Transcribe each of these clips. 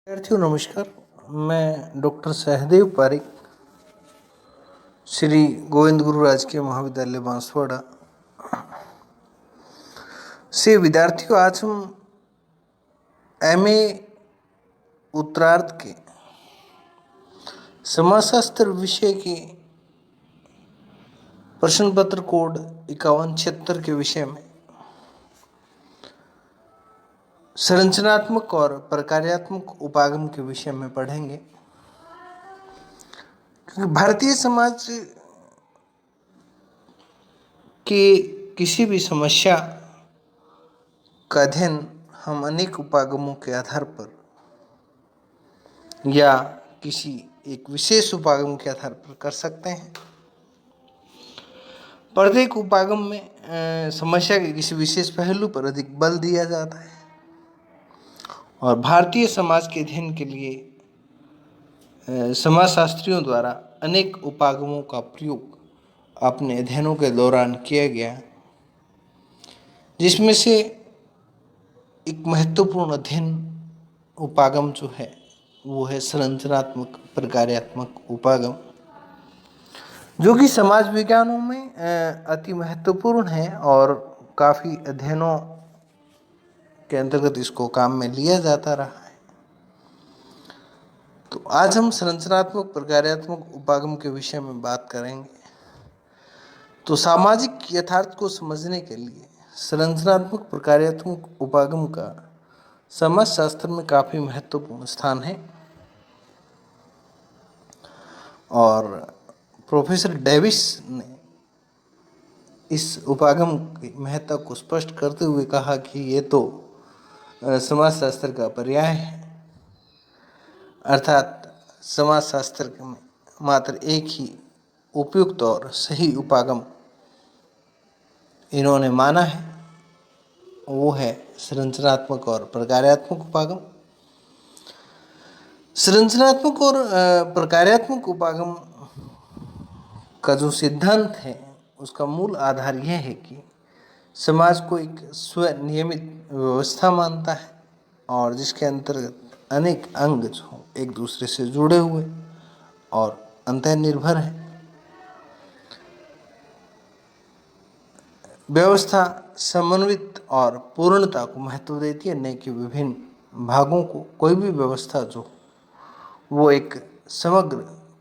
विद्यार्थियों नमस्कार। मैं डॉक्टर सहदेव पारिक, श्री गोविंद गुरु राजकीय महाविद्यालय बांसवाड़ा से विद्यार्थियों आज हम एमए उत्तरार्ध के समाजशास्त्र विषय के प्रश्न पत्र कोड 5176 के विषय में संरचनात्मक और प्रकार्यात्मक उपागम के विषय में पढ़ेंगे। क्योंकि भारतीय समाज के किसी भी समस्या का अध्ययन हम अनेक उपागमों के आधार पर या किसी एक विशेष उपागम के आधार पर कर सकते हैं। प्रत्येक उपागम में समस्या के किसी विशेष पहलू पर अधिक बल दिया जाता है और भारतीय समाज के अध्ययन के लिए समाजशास्त्रियों द्वारा अनेक उपागमों का प्रयोग अपने अध्ययनों के दौरान किया गया, जिसमें से एक महत्वपूर्ण अध्ययन उपागम जो है वो है संरचनात्मक प्रकार्यात्मक उपागम, जो कि समाज विज्ञानों में अति महत्वपूर्ण है और काफ़ी अध्ययनों के अंतर्गत इसको काम में लिया जाता रहा है। तो आज हम संरचनात्मक प्रकार्यात्मक उपागम के विषय में बात करेंगे। तो सामाजिक यथार्थ को समझने के लिए संरचनात्मक प्रकार्यात्मक उपागम का समाजशास्त्र में काफ़ी महत्वपूर्ण स्थान है और प्रोफेसर डेविस ने इस उपागम की महत्ता को स्पष्ट करते हुए कहा कि ये तो समाजशास्त्र का पर्याय है, अर्थात समाजशास्त्र में मात्र एक ही उपयुक्त और सही उपागम इन्होंने माना है, वो है संरचनात्मक और प्रकार्यात्मक उपागम। संरचनात्मक और प्रकार्यात्मक उपागम का जो सिद्धांत है उसका मूल आधार यह है कि समाज को एक स्वनियमित व्यवस्था मानता है और जिसके अंतर्गत अनेक अंग जो एक दूसरे से जुड़े हुए और अंतर्निर्भर हैं। व्यवस्था समन्वित और पूर्णता को महत्व देती है, न कि विभिन्न भागों को। कोई भी व्यवस्था जो वो एक समग्र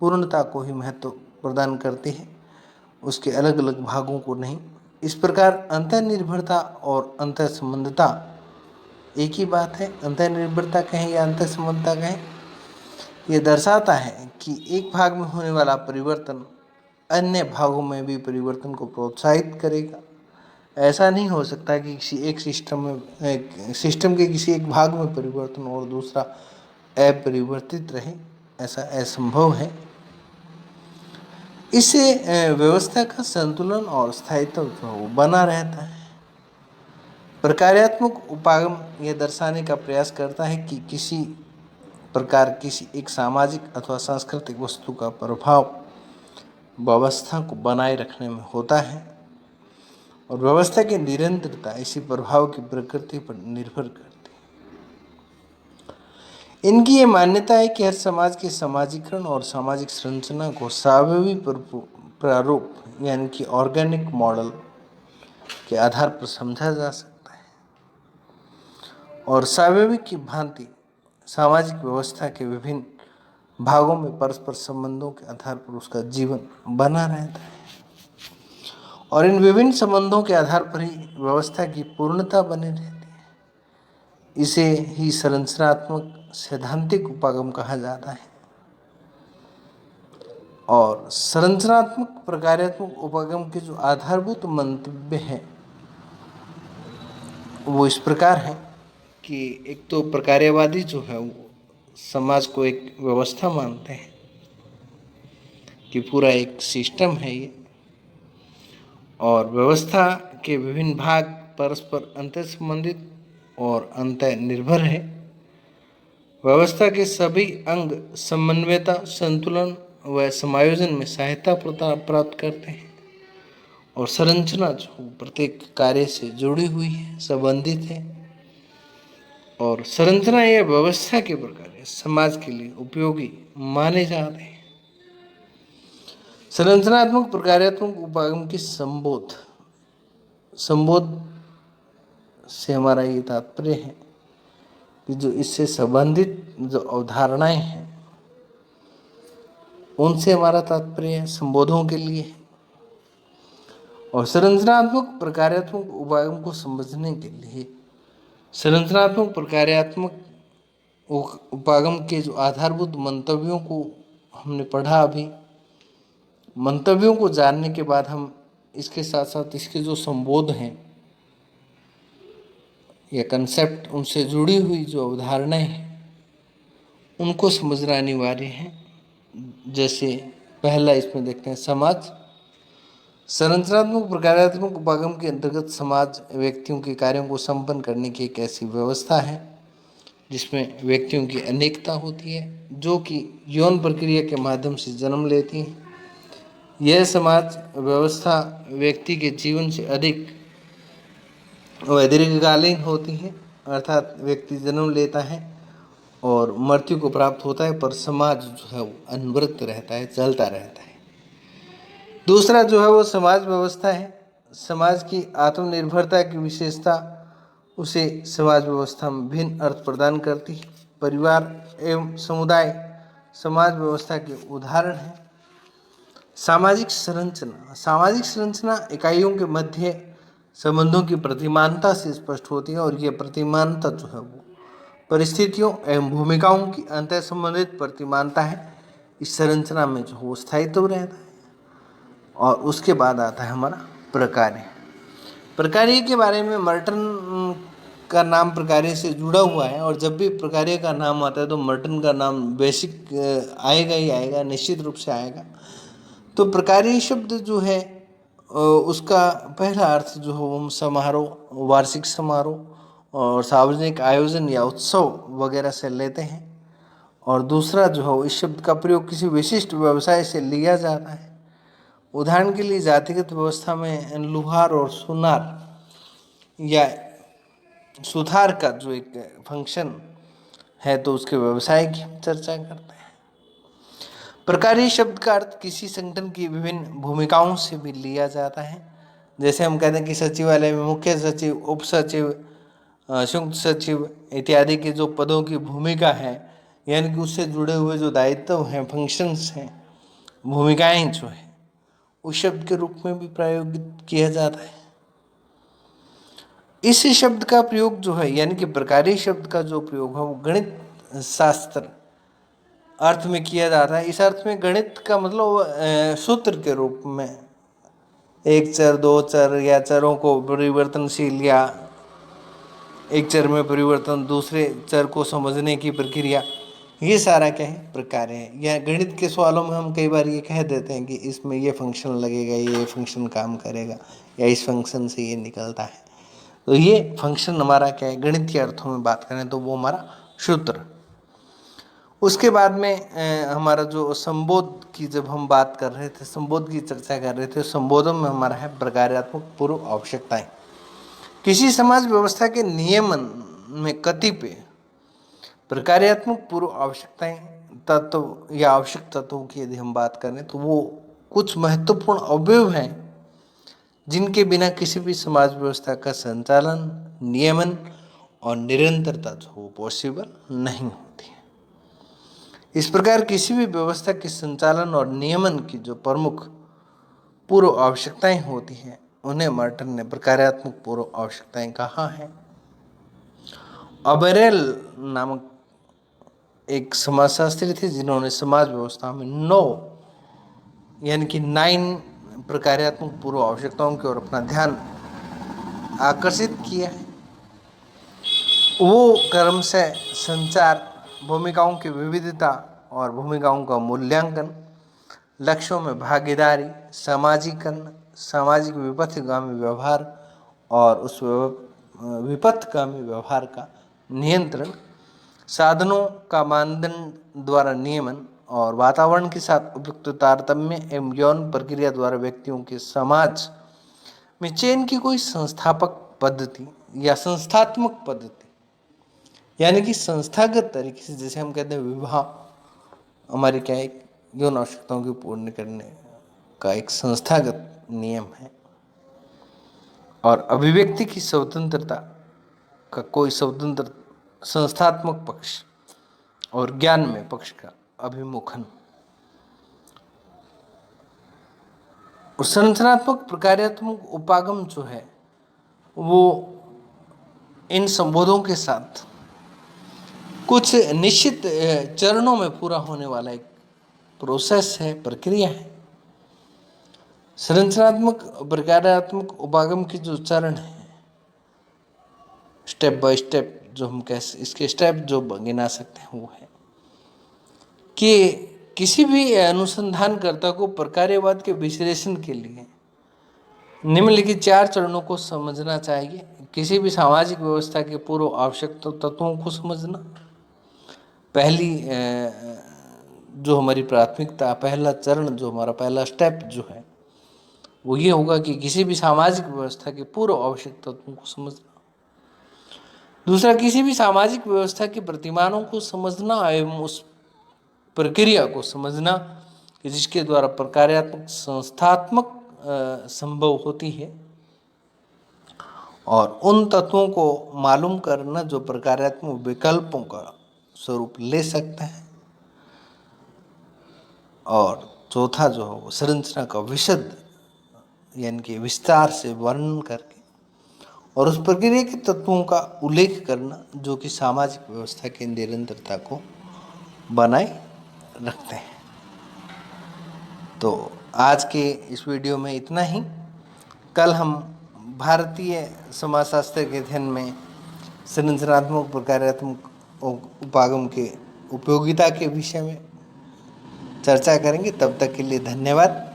पूर्णता को ही महत्व प्रदान करती है, उसके अलग अलग भागों को नहीं। इस प्रकार अंतर्निर्भरता और अंतर संबंधता एक ही बात है। अंतर्निर्भरता कहें या अंतर संबंधता कहें, ये दर्शाता है कि एक भाग में होने वाला परिवर्तन अन्य भागों में भी परिवर्तन को प्रोत्साहित करेगा। ऐसा नहीं हो सकता कि किसी एक सिस्टम के किसी एक भाग में परिवर्तन और दूसरा अपरिवर्तित रहे, ऐसा असंभव है। इससे व्यवस्था का संतुलन और स्थायित्व बना रहता है। प्रकार्यात्मक उपागम यह दर्शाने का प्रयास करता है कि किसी प्रकार किसी एक सामाजिक अथवा सांस्कृतिक वस्तु का प्रभाव व्यवस्था को बनाए रखने में होता है और व्यवस्था की निरंतरता इसी प्रभाव की प्रकृति पर निर्भर करती है। इनकी ये मान्यता है कि हर समाज के समाजीकरण और सामाजिक संरचना को स्वाभाविक प्रारूप यानी कि ऑर्गेनिक मॉडल के आधार पर समझा जा सकता है और स्वाभाविक की भांति सामाजिक व्यवस्था के विभिन्न भागों में परस्पर संबंधों के आधार पर उसका जीवन बना रहता है और इन विभिन्न संबंधों के आधार पर ही व्यवस्था की पूर्णता बनी रहती है। इसे ही संरचनात्मक सैद्धांतिक उपागम कहा जाता है। और संरचनात्मक प्रकार्यात्मक उपागम के जो आधारभूत मंतव्य हैं वो इस प्रकार है कि एक तो प्रकार्यवादी जो है वो समाज को एक व्यवस्था मानते हैं कि पूरा एक सिस्टम है ये और व्यवस्था के विभिन्न भाग परस्पर अंतर संबंधित और अंतर निर्भर है। व्यवस्था के सभी अंग समन्वयता, संतुलन व समायोजन में सहायता प्राप्त करते हैं और संरचना जो प्रत्येक कार्य से जुड़ी हुई है, संबंधित है और संरचना या व्यवस्था के प्रकार समाज के लिए उपयोगी माने जाते हैं। संरचनात्मक प्रकार्यात्मक उपागम की संबोध से हमारा ये तात्पर्य है कि जो इससे संबंधित जो अवधारणाएं हैं उनसे हमारा तात्पर्य है, संबोधों के लिए है। और संरचनात्मक प्रकार्यात्मक उपागम को समझने के लिए संरचनात्मक प्रकार्यात्मक उपागम के जो आधारभूत मंतव्यों को हमने पढ़ा अभी, मंतव्यों को जानने के बाद हम इसके साथ साथ इसके जो संबोध हैं या कंसेप्ट, उनसे जुड़ी हुई जो अवधारणाएं हैं उनको समझना अनिवार्य है। जैसे पहला इसमें देखते हैं समाज। संरचनात्मक प्रकारात्मक उपागम के अंतर्गत समाज व्यक्तियों के कार्यों को संपन्न करने की एक ऐसी व्यवस्था है जिसमें व्यक्तियों की अनेकता होती है जो कि यौन प्रक्रिया के माध्यम से जन्म लेती है। यह समाज व्यवस्था व्यक्ति के जीवन से अधिक व दीर्घकालीन होती है, अर्थात व्यक्ति जन्म लेता है और मृत्यु को प्राप्त होता है, पर समाज जो है वो अनवरत रहता है, चलता रहता है। दूसरा जो है वो समाज व्यवस्था है। समाज की आत्मनिर्भरता की विशेषता उसे समाज व्यवस्था में भिन्न अर्थ प्रदान करती है। परिवार एवं समुदाय समाज व्यवस्था के उदाहरण हैं। सामाजिक संरचना इकाइयों के मध्य संबंधों की प्रतिमानता से स्पष्ट होती है और यह प्रतिमानता जो है वो परिस्थितियों एवं भूमिकाओं की अंतर संबंधित प्रतिमानता है। इस संरचना में जो वो स्थायित्व रहता है। और उसके बाद आता है हमारा प्रकार्य। प्रकार्य के बारे में मर्टन का नाम प्रकार्य से जुड़ा हुआ है और जब भी प्रकार्य का नाम आता है तो मर्टन का नाम बेसिक आएगा ही आएगा, निश्चित रूप से आएगा। तो प्रकार्य शब्द जो है उसका पहला अर्थ जो है वो समारोह, वार्षिक समारोह और सार्वजनिक आयोजन या उत्सव वगैरह से लेते हैं। और दूसरा जो है इस शब्द का प्रयोग किसी विशिष्ट व्यवसाय से लिया जाता है। उदाहरण के लिए जातिगत व्यवस्था में लुहार और सुनार या सुथार का जो एक फंक्शन है तो उसके व्यवसाय की हम चर्चा करते हैं। प्रकार्य शब्द का अर्थ किसी संगठन की विभिन्न भूमिकाओं से भी लिया जाता है। जैसे हम कहते हैं कि सचिवालय में मुख्य सचिव, उप सचिव, संयुक्त सचिव इत्यादि के जो पदों की भूमिका है, यानी कि उससे जुड़े हुए जो दायित्व हैं, फंक्शंस हैं, भूमिकाएं जो है उस शब्द के रूप में भी प्रयोगित किया जाता है। इस शब्द का प्रयोग जो है यानी कि प्रकार्य शब्द का जो प्रयोग है वो गणित शास्त्र अर्थ में किया जाता है। इस अर्थ में गणित का मतलब सूत्र के रूप में एक चर, दो चर या चरों को परिवर्तनशील या एक चर में परिवर्तन, दूसरे चर को समझने की प्रक्रिया, ये सारा क्या है प्रकार्य है। या गणित के सवालों में हम कई बार ये कह देते हैं कि इसमें ये फंक्शन लगेगा, ये फंक्शन काम करेगा या इस फंक्शन से ये निकलता है। तो ये फंक्शन हमारा क्या है, गणित के अर्थों में बात करें तो वो हमारा सूत्र। उसके बाद में हमारा जो संबोध की जब हम बात कर रहे थे, संबोध की चर्चा कर रहे थे, संबोधन में हमारा है प्रकार्यात्मक पूर्व आवश्यकताएं। किसी समाज व्यवस्था के नियमन में कतिपय प्रकार्यात्मक पूर्व आवश्यकताएं तत्व या आवश्यक तत्वों की यदि हम बात करें तो वो कुछ महत्वपूर्ण अवयव हैं जिनके बिना किसी भी समाज व्यवस्था का संचालन, नियमन और निरंतरता जो वो पॉसिबल नहीं होती है। इस प्रकार किसी भी व्यवस्था के संचालन और नियमन की जो प्रमुख पूर्व आवश्यकताएं होती हैं उन्हें मार्टन ने प्रकार्यात्मक पूर्व आवश्यकताएं कहा है। अबेरेल नामक एक समाजशास्त्री थे जिन्होंने समाज व्यवस्था में 9 यानी कि 9 प्रकार्यात्मक पूर्व आवश्यकताओं की ओर अपना ध्यान आकर्षित किया है। वो क्रम से संचार, भूमिकाओं की विविधता और भूमिकाओं का मूल्यांकन, लक्ष्यों में भागीदारी, सामाजिकरण, सामाजिक विपथगामी व्यवहार और उस विपथगामी व्यवहार का नियंत्रण, साधनों का मानदंड द्वारा नियमन और वातावरण के साथ उपयुक्त तारतम्य एवं यौन प्रक्रिया द्वारा व्यक्तियों के समाज में चयन की कोई संस्थापक पद्धति या संस्थात्मक पद्धति यानी कि संस्थागत तरीके से, जैसे हम कहते हैं विवाह हमारे क्या एक यौन आवश्यकताओं की पूर्ण करने का एक संस्थागत नियम है, और अभिव्यक्ति की स्वतंत्रता का कोई स्वतंत्र संस्थात्मक पक्ष और ज्ञान में पक्ष का अभिमुखन। और संरचनात्मक प्रकार्यात्मक उपागम जो है वो इन संबोधों के साथ कुछ निश्चित चरणों में पूरा होने वाला एक प्रोसेस है, प्रक्रिया है। संरचनात्मक प्रकार्यात्मक उपागम के जो चरण है, स्टेप बाय स्टेप जो हम इसके स्टेप जो गिना सकते हैं, वो है कि किसी भी अनुसंधानकर्ता को प्रकार्यवाद के विश्लेषण के लिए निम्नलिखित 4 चरणों को समझना चाहिए। किसी भी सामाजिक व्यवस्था के पूर्व आवश्यक तत्वों को समझना, पहली जो हमारी प्राथमिकता, पहला चरण जो हमारा पहला स्टेप जो है वो ये होगा कि किसी भी सामाजिक व्यवस्था के पूर्व आवश्यक तत्वों को समझना। दूसरा, किसी भी सामाजिक व्यवस्था के प्रतिमानों को समझना एवं उस प्रक्रिया को समझना कि जिसके द्वारा प्रकार्यात्मक संस्थात्मक संभव होती है, और उन तत्वों को मालूम करना जो प्रकार्यात्मक विकल्पों का स्वरूप ले सकते हैं। और चौथा जो है वो संरचना का विशद यानी कि विस्तार से वर्णन करके और उस प्रक्रिया के तत्वों का उल्लेख करना जो कि सामाजिक व्यवस्था की निरंतरता को बनाए रखते हैं। तो आज के इस वीडियो में इतना ही। कल हम भारतीय समाजशास्त्र के अध्ययन में संरचनात्मक प्रकार्यात्मक उपागम के उपयोगिता के विषय में चर्चा करेंगे। तब तक के लिए धन्यवाद।